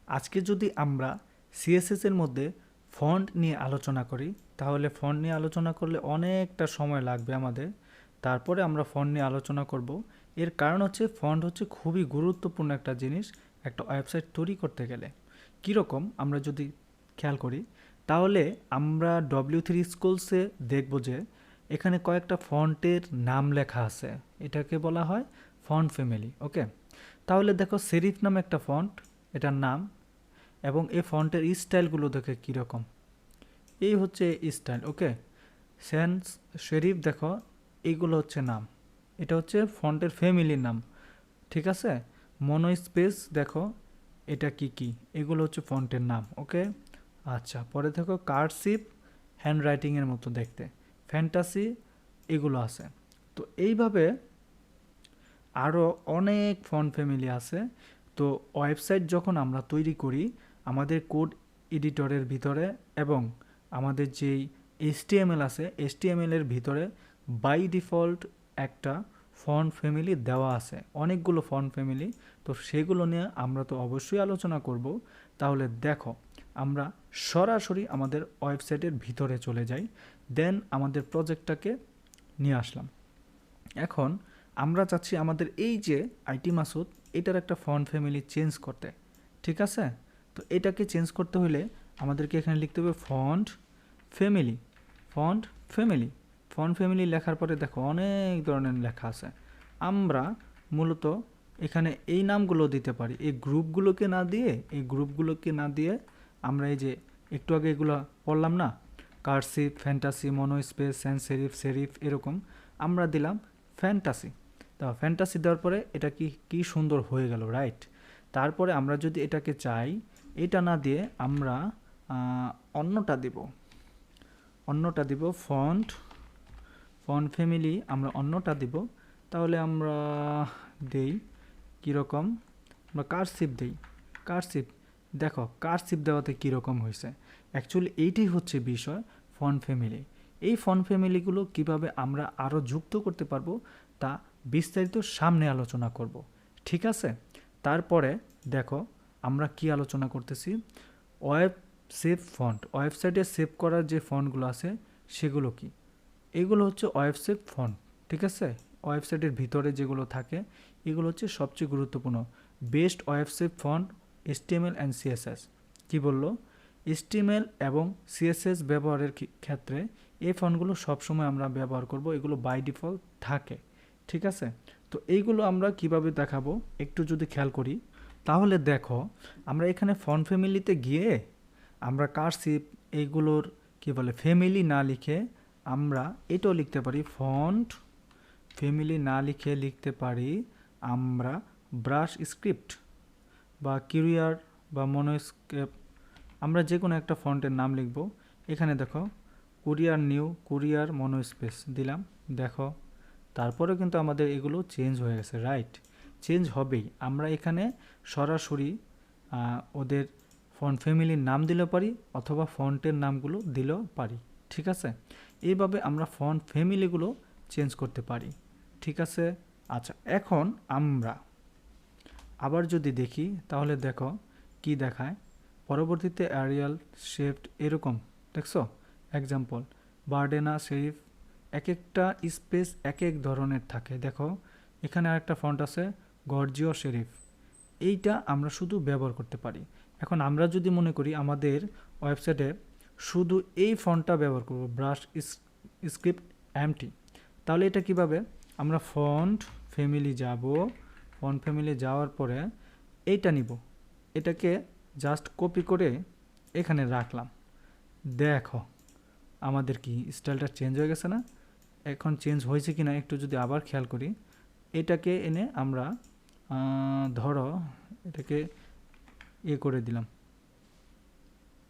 আজকে যদি আমরা সিএসএস এর মধ্যে ফন্ট নিয়ে আলোচনা করি, তাহলে ফন্ট নিয়ে আলোচনা করলে অনেকটা সময় লাগবে আমাদের। তারপরে আমরা ফন্ট নিয়ে আলোচনা করব। এর কারণ হচ্ছে ফন্ট হচ্ছে খুবই গুরুত্বপূর্ণ একটা জিনিস একটা ওয়েবসাইট তৈরি করতে গেলে। কীরকম আমরা যদি খেয়াল করি, তাহলে আমরা W3 স্কুলসে দেখব যে এখানে কয়েকটা ফন্টের নাম লেখা আছে, এটাকে বলা হয় ফন্ট ফ্যামিলি। ওকে, তাহলে দেখো সেরিফ নামে একটা ফন্ট, এটার নাম, এবং এই ফন্টের স্টাইলগুলো দেখে কীরকম, এই হচ্ছে স্টাইল। ওকে, সেন্স শেরিফ দেখো, এইগুলো হচ্ছে নাম, এটা হচ্ছে ফন্টের ফ্যামিলির নাম, ঠিক আছে। মনো স্পেস দেখো, এটা কি কি, এগুলো হচ্ছে ফন্টের নাম। ওকে, আচ্ছা, পরে দেখো কার্সিভ, হ্যান্ড রাইটিংয়ের মতো দেখতে, ফ্যান্টাসি, এগুলো আছে। তো এইভাবে আরও অনেক ফন্ট ফ্যামিলি আছে। তো ওয়েবসাইট যখন আমরা তৈরি করি আমাদের কোড এডিটরের ভিতরে এবং আমাদের যেই HTML আছে HTML এর ভিতরে বাই ডিফল্ট একটা ফন্ট ফ্যামিলি দেওয়া আছে, অনেকগুলো ফন্ট ফ্যামিলি। তো সেগুলো নিয়ে আমরা তো অবশ্যই আলোচনা করব। তাহলে দেখো, আমরা সরাসরি আমাদের ওয়েবসাইটের ভিতরে চলে যাই, দেন আমাদের প্রজেক্টটাকে নিয়ে আসলাম। এখন আমরা চাচ্ছি আমাদের এই যে ITMASUD, এটার একটা ফন্ট ফ্যামিলি চেঞ্জ করতে, ঠিক আছে। তো এটাকে চেঞ্জ করতে হলে আমাদেরকে এখানে লিখতে হবে font family. Font family, font family লেখার পরে দেখো অনেক ধরনের লেখা আছে। আমরা মূলত এখানে এই নামগুলো দিতে পারি, এই গ্রুপগুলোকে না দিয়ে আমরা এই যে একটু আগে এগুলো পড়লাম না, কার্সিভ, ফ্যান্টাসি, মনো স্পেস, সেন্স সেরিফ, সেরিফ, এরকম আমরা দিলাম ফ্যান্টাসি। তো ফ্যান্টাসি দেওয়ার পরে এটা কি সুন্দর হয়ে গেল, রাইট। তারপরে আমরা যদি এটাকে চাই, এটা না দিয়ে আমরা অন্যটা দিব ফন্ট ফ্যামিলি, আমরা অন্যটা দিব। তাহলে আমরা দেই কীরকম, আমরা কার্সিভ দেই, কার্সিভ। দেখো কার্সিভ দেওয়াতে কীরকম হয়েছে, অ্যাকচুয়ালি এইটাই হচ্ছে বিষয় ফন্ট ফ্যামিলি। এই ফন্ট ফ্যামিলিগুলো কিভাবে আমরা আরও যুক্ত করতে পারবো তা বিস্তারিত সামনে আলোচনা করব, ঠিক আছে। তারপরে দেখো আমরা কি আলোচনা করতেছি, ওয়েব সেভ ফন্ট, ওয়েবসাইটে সেভ করার যে ফন্টগুলো আছে সেগুলো কি, এগুলো হচ্ছে ওয়েব সেভ ফন্ট, ঠিক আছে। ওয়েবসাইটের ভিতরে যেগুলো থাকে এগুলো হচ্ছে সবচেয়ে গুরুত্বপূর্ণ best web save font HTML and CSS। কি বললো, HTML এবং CSS ব্যবহারের ক্ষেত্রে এই ফন্টগুলো সবসময় আমরা ব্যবহার করব, এগুলো বাই ডিফল্ট থাকে, ঠিক আছে। তো এইগুলো আমরা কিভাবে দেখাবো একটু যদি খেয়াল করি, তাহলে দেখো আমরা এখানে ফন্ট ফ্যামিলিতে গিয়ে আমরা কার্সিভ এইগুলোর কি বলে ফ্যামিলি না লিখে আমরা এটাও লিখতে পারি, ফন্ট ফ্যামিলি না লিখে লিখতে পারি আমরা ব্রাশ স্ক্রিপ্ট বা কিউরিয়ার বা মনোস্কেপ, আমরা যে কোনো একটা ফন্টের নাম লিখব। এখানে দেখো কুরিয়ার নিউ, কুরিয়ার মনো স্পেস দিলাম, দেখো তারপরে কিন্তু আমাদের এগুলো চেঞ্জ হয়ে গেছে, রাইট। চেঞ্জ হবেই, আমরা এখানে সরাসরি ওদের ফন্ট ফ্যামিলির নাম দিলেও পারি অথবা ফন্টের নামগুলো দিলেও পারি, ঠিক আছে। এইভাবে আমরা ফন্ট ফ্যামিলিগুলো চেঞ্জ করতে পারি, ঠিক আছে। আচ্ছা, এখন আমরা আবার যদি দেখি তাহলে দেখো কি দেখায়, পরবর্তীতে অ্যারিয়াল, শেপড, এরকম দেখছো এক্সাম্পল, বার্ডেনা, সেরিফ, এক একটা স্পেস এক এক ধরনের থাকে। দেখো এখানে আরেকটা ফন্ট আছে গর্জিও সেরিফ, এইটা আমরা শুধু ব্যবহার করতে পারি। এখন আমরা যদি মনে করি আমাদের ওয়েবসাইটে শুধু এই ফন্টটা ব্যবহার করব, ব্রাশ স্ক্রিপ্ট এমটি, তাহলে এটা কিভাবে, আমরা ফন্ট ফ্যামিলি যাব, ফন্ট ফ্যামিলি যাওয়ার পরে এইটা নিব, এটাকে জাস্ট কপি করে এখানে রাখলাম, দেখো আমাদের কি স্টাইলটা চেঞ্জ হয়ে গেছে না। এখন চেঞ্জ হয়েছে কিনা একটু যদি আবার খেয়াল করি, এটাকে এনে আমরা ধরো এটাকে করে দিলাম,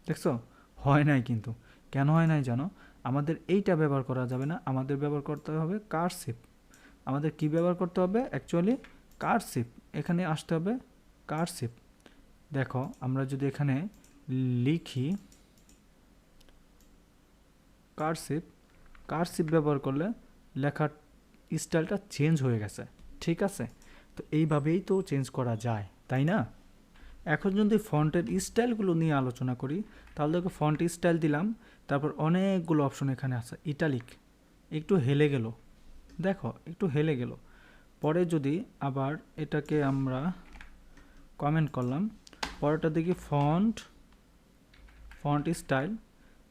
দেখছো হয় নাই। কিন্তু কেন হয় নাই জানো, আমাদের এইটা ব্যবহার করা যাবে না, আমাদের ব্যবহার করতে হবে কার্সিভ। আমাদের কি ব্যবহার করতে হবে, অ্যাকচুয়ালি কার্সিভ, এখানে আসতে হবে কার্সিভ। দেখো আমরা যদি এখানে লিখি কার্সিভ ব্যবহার করলে লেখার স্টাইলটা চেঞ্জ হয়ে গেছে, ঠিক আছে। তো এইভাবেই তো চেঞ্জ করা যায়, তাই না। এখন যদি ফন্টের স্টাইলগুলো নিয়ে আলোচনা করি তাহলে দেখো ফন্ট স্টাইল দিলাম, তারপর অনেকগুলো অপশন এখানে আছে। ইটালিক একটু হেলে গেল, দেখো একটু হেলে গেল। পরে যদি আবার এটাকে আমরা কমেন্ট করলাম, পরেরটা দেখি ফন্ট স্টাইল,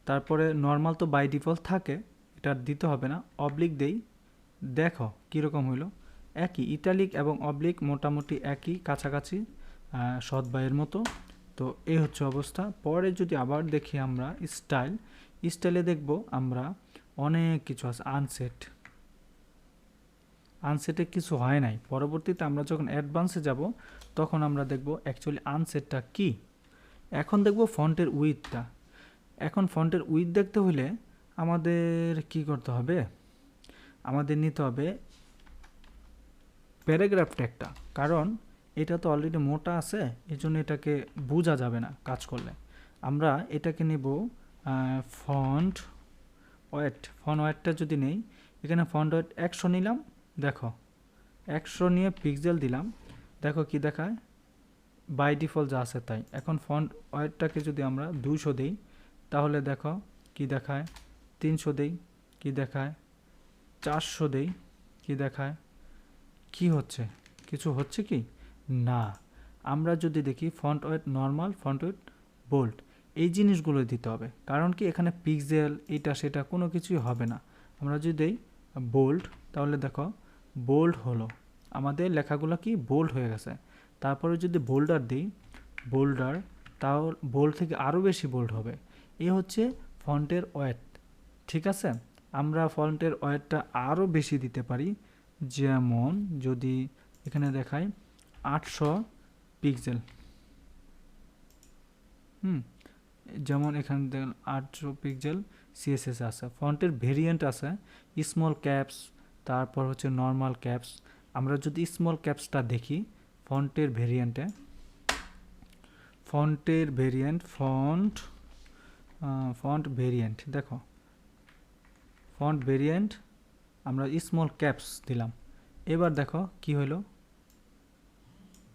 তারপরে নর্মাল তো বাই ডিফল্ট থাকে, এটা দিতে হবে না, অবলিক দেই, দেখো কীরকম হইলো। একই ইটালিক এবং অবলিক মোটামুটি একই কাছাকাছি, সৎবাইয়ের মতো। তো এই হচ্ছে অবস্থা। পরে যদি আবার দেখি আমরা স্টাইলে দেখব আমরা অনেক কিছু আছে। আনসেটে কিছু হয় নাই, পরবর্তীতে আমরা যখন অ্যাডভান্সে যাব তখন আমরা দেখব অ্যাকচুয়ালি আনসেটটা কি। এখন দেখব ফন্টের উইথটা। এখন ফন্টের উইথ দেখতে হলে আমাদের কি করতে হবে, আমাদের নিতে হবে প্যারাগ্রাফ ট্যাগটা, কারণ এটা তো অলরেডি মোটা আছে, এই জন্য এটাকে বোঝা যাবে না কাজ করলে। আমরা এটাকে নেব ফন্ট ওয়েটটা যদি নেই, এখানে ফন্ট ওয়েট 100 নিলাম, দেখো 100 নিয়ে পিক্সেল দিলাম, দেখো কি দেখায়, বাই ডিফল্ট যা আছে তাই। এখন ফন্ট ওয়েটটাকে যদি আমরা 200 দিই তাহলে দেখো কি দেখায়, 300 দেই কি দেখায়, 400 দেই কি দেখায়, কি হচ্ছে, কিছু হচ্ছে কি না। আমরা যদি দেখি font weight normal, font weight bold, এই জিনিসগুলো দিতে হবে, কারণ কি এখানে পিক্সেল এটা সেটা কোনো কিছুই হবে না। আমরা যদি দেই বোল্ড তাহলে দেখো বোল্ড হলো, আমাদের লেখাগুলো কি বোল্ড হয়ে গেছে। তারপরে যদি বোল্ডার দিই, তাও বোল্ড থেকে আরও বেশি বোল্ড হবে। এই হচ্ছে ফন্টের ওয়েট, ঠিক আছে। আমরা ফন্টের ওয়েটটা আরও বেশি দিতে পারি, যেমন যদি এখানে দেখাই 800 পিক্সেল, যেমন এখানে দেখেন 800 পিক্সেল CSS আছে। ফন্টের ভেরিয়েন্ট আছে স্মল ক্যাপস, তারপর হচ্ছে নর্মাল ক্যাপস। আমরা যদি স্মল ক্যাপসটা দেখি ফন্টের ভেরিয়েন্টে, ফন্ট ভেরিয়েন্ট দেখো, ফন্ট ভেরিয়েন্ট আমরা স্মল ক্যাপস দিলাম, এবার দেখো কি হলো,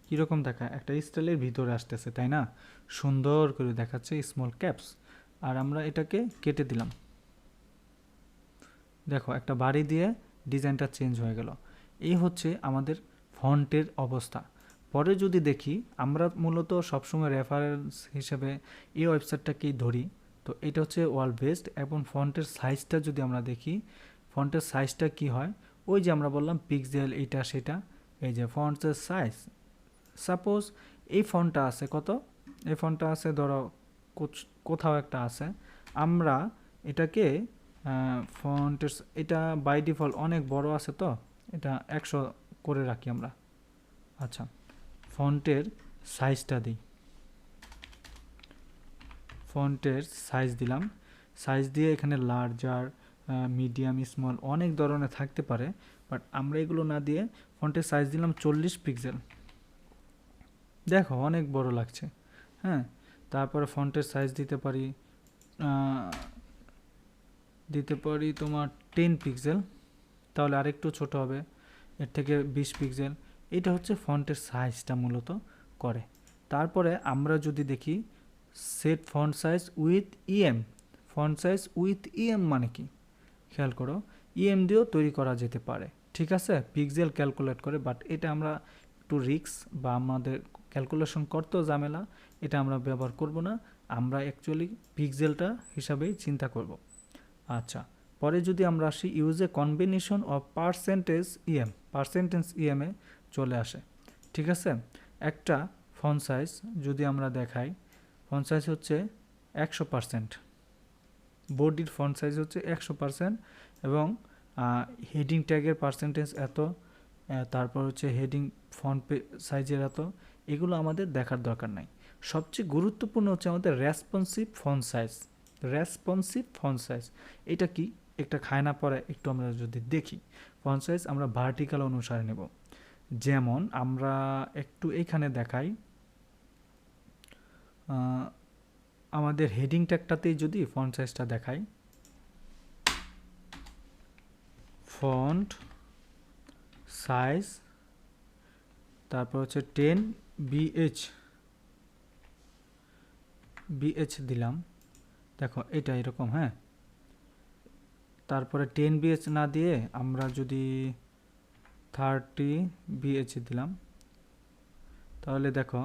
কীরকম দেখায়, একটা স্টাইলের ভিতরে আসতেছে তাই না, সুন্দর করে দেখাচ্ছে স্মল ক্যাপস। আর আমরা এটাকে কেটে দিলাম, দেখো একটা বাড়ি দিয়ে ডিজাইনটা চেঞ্জ হয়ে গেল। এই হচ্ছে আমাদের ফন্টের অবস্থা। পরে যদি দেখি, আমরা মূলত সবসময় রেফারেন্স হিসেবে এই ওয়েবসাইটটাকেই ধরি, তো এটা হচ্ছে ওয়ার্ল্ড বেস্ট। এবং ফন্টের সাইজটা যদি আমরা দেখি, ফন্টের সাইজটা কি হয়, ওই যে আমরা বললাম পিক্সেল এইটা সেটা, এই যে ফন্টের সাইজ, সাপোজ এই ফন্টটা আছে কত, এই ফন্টটা আছে ধরো কোথাও একটা আছে, আমরা এটাকে ফন্টের এটা বাই ডিফল্ট অনেক বড় আছে, তো এটা 100 করে রাখি আমরা। আচ্ছা, ফন্টের সাইজটা দিই, ফন্টের সাইজ দিলাম, সাইজ দিয়ে এখানে লার্জার, মিডিয়াম, স্মল অনেক ধরনের থাকতে পারে, বাট আমরা এগুলো না দিয়ে ফন্টের সাইজ দিলাম 40 পিক্সেল, দেখো অনেক বড় লাগছে। হ্যাঁ, তারপরে ফন্টের সাইজ দিতে পারি তোমার 10 পিক্সেল, তাহলে আরেকটু ছোট হবে, এর থেকে 20 পিক্সেল। এটা হচ্ছে ফন্টের সাইজটা মূলত করে। তারপরে আমরা যদি দেখি set font size with EM, font size with EM মানে কি খেয়াল করো, ইএম দিয়েও তৈরি করা যেতে পারে, ঠিক আছে, পিক্সেল ক্যালকুলেট করে, বাট এটা আমরা একটু রিস্ক বা আমাদের ক্যালকুলেশন করতেও ঝামেলা, এটা আমরা ব্যবহার করব না, আমরা অ্যাকচুয়ালি পিক্সেলটা হিসাবেই চিন্তা করব। আচ্ছা, পরে যদি আমরা আসি use a combination of percentage ইএমে চলে আসে, ঠিক আছে। একটা ফন্ট সাইজ যদি আমরা দেখাই, ফন্ট সাইজ হচ্ছে 100%, বডির ফন্ট সাইজ হচ্ছে 100%, এবং হেডিং ট্যাগের পার্সেন্টেজ এত, তারপর হচ্ছে হেডিং ফন্ট সাইজের এত, এগুলো আমাদের দেখার দরকার নাই। সবচেয়ে গুরুত্বপূর্ণ হচ্ছে আমাদের রেসপন্সিভ ফন্ট সাইজ। এটা কি একটা খায় না পরে, একটু আমরা যদি দেখি ফন্ট সাইজ আমরা ভার্টিক্যাল অনুসারে নেব, যেমন আমরা একটু এইখানে দেখাই, আমাদের হেডিং ট্যাগটাতেই যদি ফন্ট সাইজটা দেখাই, ফন্ট সাইজ তারপর হচ্ছে 10 BH, BH দিলাম, দেখো এটা এরকম। হ্যাঁ, তারপরে 10 BH না দিয়ে আমরা যদি 30 BH দিলাম, তাহলে দেখো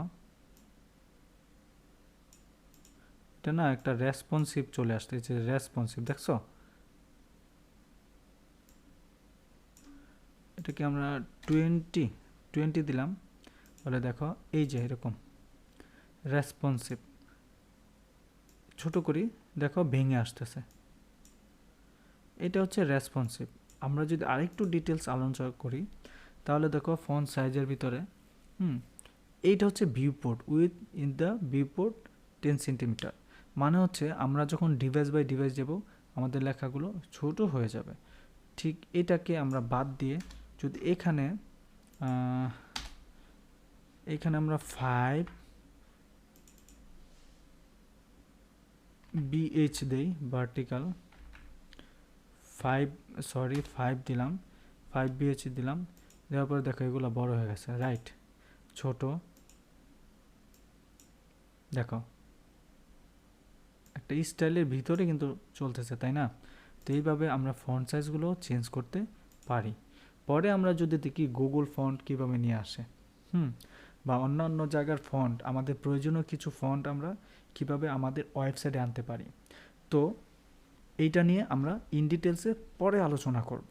এটা না একটা রেসপন্সিভ চলে আসছে, যে রেসপন্সিভ দেখছো, এটাকে আমরা 20 দিলাম, তাহলে দেখো এই যে এরকম রেসপন্সিভ। ছোট করি, দেখো ভেঙে আসতেছে, এটা হচ্ছে রেসপন্সিভ। আমরা যদি আরেকটু ডিটেলস আলোচনা করি, তাহলে দেখো ফন্ট সাইজের ভিতরে এইটা হচ্ছে viewport, with in the viewport 10 centimetre. মানে হচ্ছে আমরা যখন ডিভাইস বাই ডিভাইস যাব, আমাদের লেখাগুলো ছোট হয়ে যাবে। ঠিক এটাকে আমরা বাদ দিয়ে যদি এখানে আমরা 5 BH দেই, ভার্টিক্যাল 5 দিলাম, 5 BH দিলাম, দেওয়ার পরে দেখো এগুলো বড় হয়ে গেছে, রাইট, ছোট, দেখো একটা স্টাইলের ভিতরে কিন্তু চলতেছে, তাই না? তো এইভাবে আমরা ফন্ট সাইজগুলো চেঞ্জ করতে পারি। পরে আমরা যদি দেখি গুগল ফন্ট কিভাবে নিয়ে আসে, বা অন্যান্য জায়গার ফন্ট, আমাদের প্রয়োজনীয় কিছু ফন্ট আমরা কিভাবে আমাদের ওয়েবসাইটে আনতে পারি, তো এইটা নিয়ে আমরা ইন ডিটেলসে পরে আলোচনা করব।